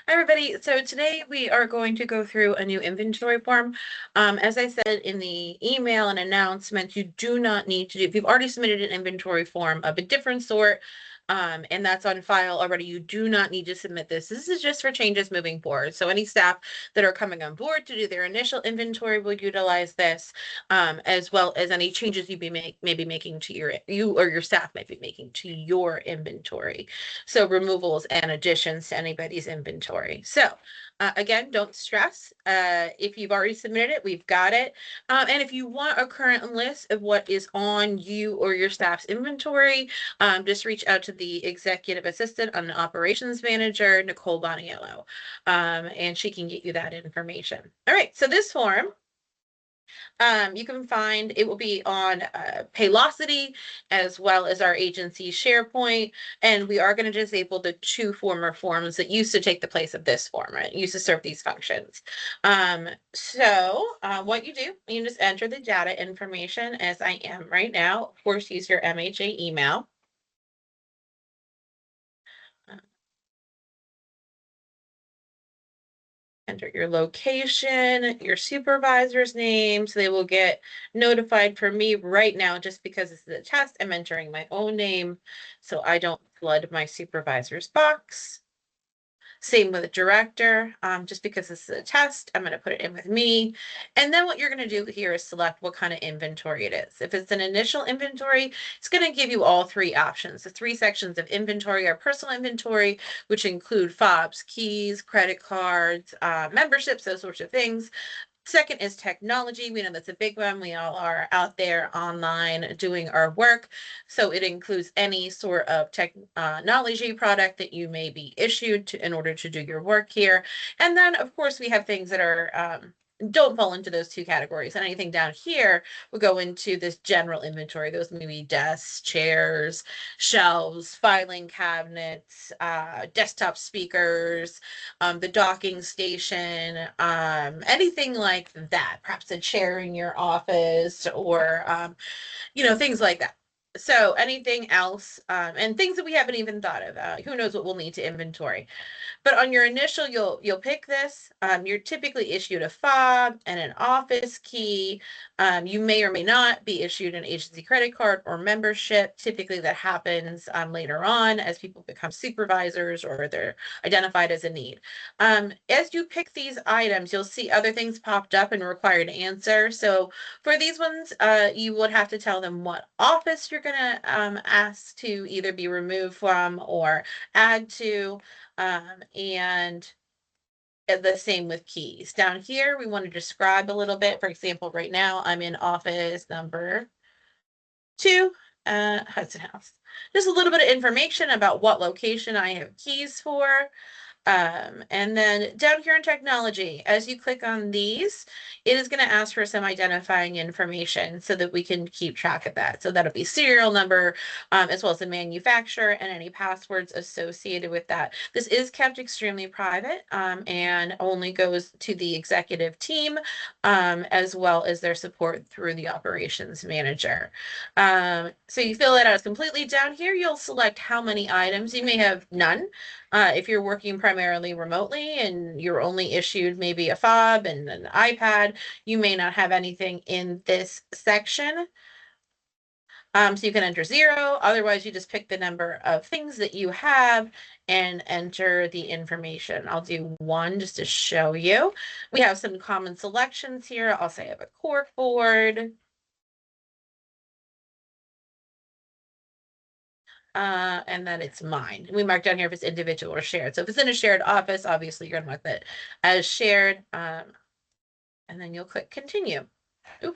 Hi, everybody. So today we are going to go through a new inventory form. As I said in the email and announcement, you do not need to do, if you've already submitted an inventory form of a different sort, and that's on file already, you do not need to submit this. This is just for changes moving forward. So any staff that are coming on board to do their initial inventory will utilize this, as well as any changes you may be making to you or your staff might be making to your inventory. So removals and additions to anybody's inventory. So again, don't stress. If you've already submitted it, we've got it. And if you want a current list of what is on you or your staff's inventory, just reach out to the executive assistant on the operations manager, Nicole Boniello, and she can get you that information. All right, so this form you can find, it will be on Paylocity as well as our agency SharePoint. And we are going to disable the two former forms that used to take the place of this form, right? Used to serve these functions. What you do, you just enter the data information as I am right now. Of course, use your MHA email. Enter your location, your supervisor's name, so they will get notified. For me right now, just because this is a test, I'm entering my own name so I don't flood my supervisor's box. Same with the director. Just because this is a test, I'm going to put it in with me. And then what you're going to do here is select what kind of inventory it is. If it's an initial inventory, it's going to give you all three options. The three sections of inventory are personal inventory, which include fobs, keys, credit cards, memberships, those sorts of things. Second is technology. We know that's a big one. We all are out there online doing our work. So it includes any sort of technology product that you may be issued in order to do your work here. And then, of course, we have things that are don't fall into those two categories. And anything down here will go into this general inventory. Those may be desks, chairs, shelves, filing cabinets, desktop speakers, the docking station, anything like that. Perhaps a chair in your office or, things like that. So anything else, and things that we haven't even thought of. Who knows what we'll need to inventory. But on your initial, you'll pick this. You're typically issued a fob and an office key. You may or may not be issued an agency credit card or membership. Typically, that happens later on as people become supervisors or they're identified as a need. As you pick these items, you'll see other things popped up and required answer. So for these ones, you would have to tell them what office you're going to ask to either be removed from or add to. And the same with keys. Down here, we want to describe a little bit. For example, right now I'm in office number 2, Hudson House. Just a little bit of information about what location I have keys for. And then down here in technology, as you click on these, it is going to ask for some identifying information so that we can keep track of that. So that'll be serial number, as well as the manufacturer and any passwords associated with that. This is kept extremely private, and only goes to the executive team, as well as their support through the operations manager. So you fill it out completely. Down here, you'll select how many items. You may have none. If you're working primarily remotely and you're only issued maybe a fob and an iPad, you may not have anything in this section. So you can enter 0. Otherwise, you just pick the number of things that you have and enter the information. I'll do 1 just to show you. We have some common selections here. I'll say I have a cork board. And then it's mine. We mark down here if it's individual or shared. So if it's in a shared office, obviously you're gonna mark that as shared. And then you'll click continue. Oop.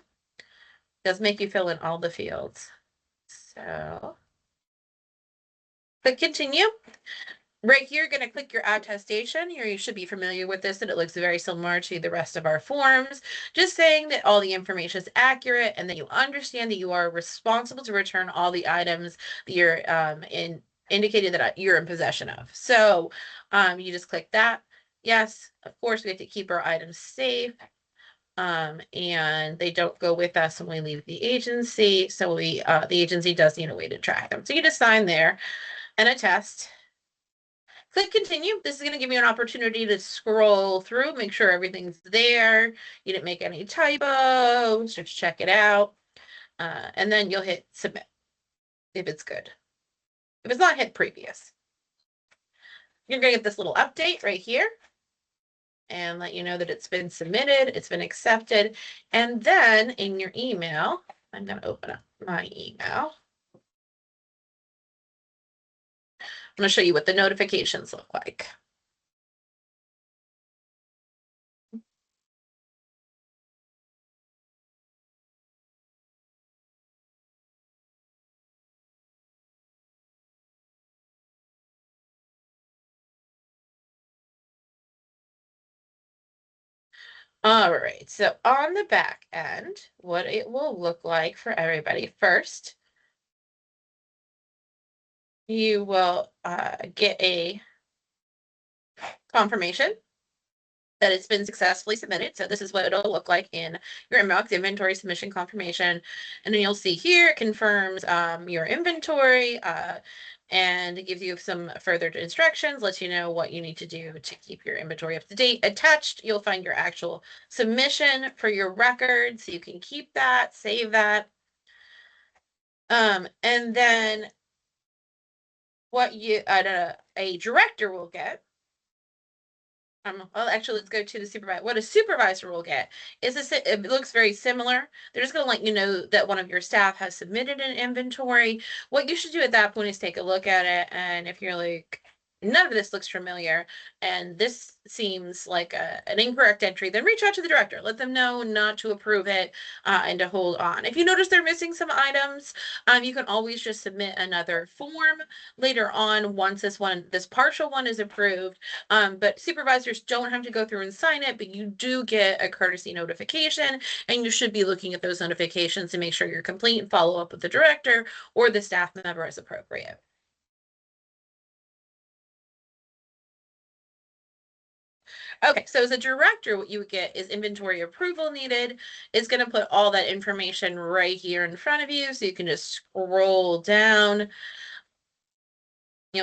Does make you fill in all the fields. So click continue. Right here, you're going to click your attestation. You should be familiar with this, and it looks very similar to the rest of our forms. Just saying that all the information is accurate and that you understand that you are responsible to return all the items that you're indicated that you're in possession of. So you just click that. Yes, of course, we have to keep our items safe. And they don't go with us when we leave the agency. So the agency does need a way to track them. So you just sign there and attest. click continue. This is going to give you an opportunity to scroll through, make sure everything's there. You didn't make any typos, just check it out. And then you'll hit submit if it's good. If it's not, hit previous. You're going to get this little update right here and let you know that it's been submitted, it's been accepted. And then in your email, I'm going to open up my email. I'm going to show you what the notifications look like. All right, so on the back end, what it will look like for everybody first, you will get a confirmation that it's been successfully submitted. So this is what it'll look like in your inbox, inventory submission confirmation. And then you'll see here, it confirms your inventory and it gives you some further instructions, lets you know what you need to do to keep your inventory up to date. Attached, you'll find your actual submission for your record. So you can keep that, save that. And then what you a director will get. Well, actually, let's go to the supervisor. What a supervisor will get is this. It looks very similar. They're just going to let you know that one of your staff has submitted an inventory. What you should do at that point is take a look at it, and if you're like, none of this looks familiar, and this seems like an incorrect entry, then reach out to the director. Let them know not to approve it and to hold on. If you notice they're missing some items, you can always just submit another form later on once this partial one is approved. But supervisors don't have to go through and sign it, but you do get a courtesy notification, and you should be looking at those notifications to make sure you're complete and follow up with the director or the staff member as appropriate. Okay, so as a director, what you would get is inventory approval needed. It's going to put all that information right here in front of you, so you can just scroll down.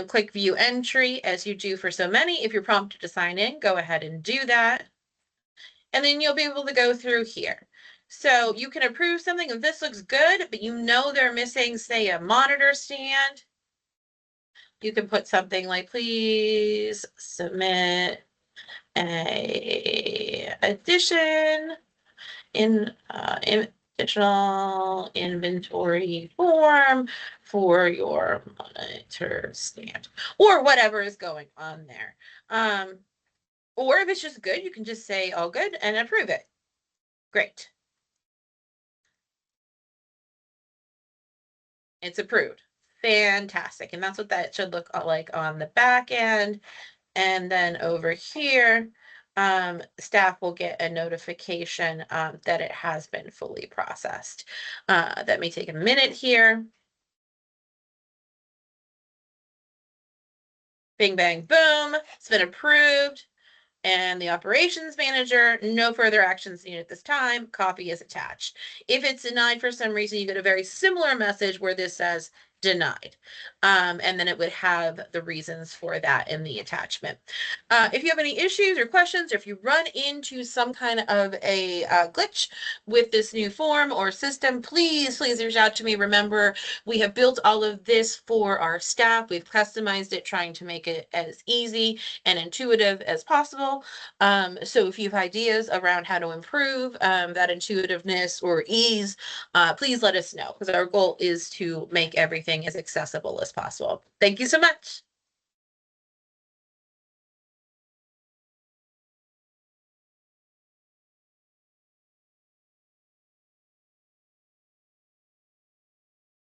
Click view entry as you do for so many. If you're prompted to sign in, go ahead and do that. And then you'll be able to go through here. So you can approve something if this looks good, but you know they're missing, say, a monitor stand. You can put something like, please submit a addition in digital inventory form for your monitor stand, or whatever is going on there. Or if it's just good, you can just say all good and approve it. Great. It's approved. Fantastic. And that's what that should look like on the back end. And then over here, staff will get a notification that it has been fully processed. That may take a minute here. Bing, bang, boom. It's been approved. And the operations manager, no further actions needed at this time. Copy is attached. If it's denied for some reason, you get a very similar message where this says denied. And then it would have the reasons for that in the attachment. If you have any issues or questions, or if you run into some kind of a glitch with this new form or system, please reach out to me. Remember, we have built all of this for our staff. We've customized it, trying to make it as easy and intuitive as possible. So if you have ideas around how to improve that intuitiveness or ease, please let us know, because our goal is to make everything as accessible as possible. Thank you so much.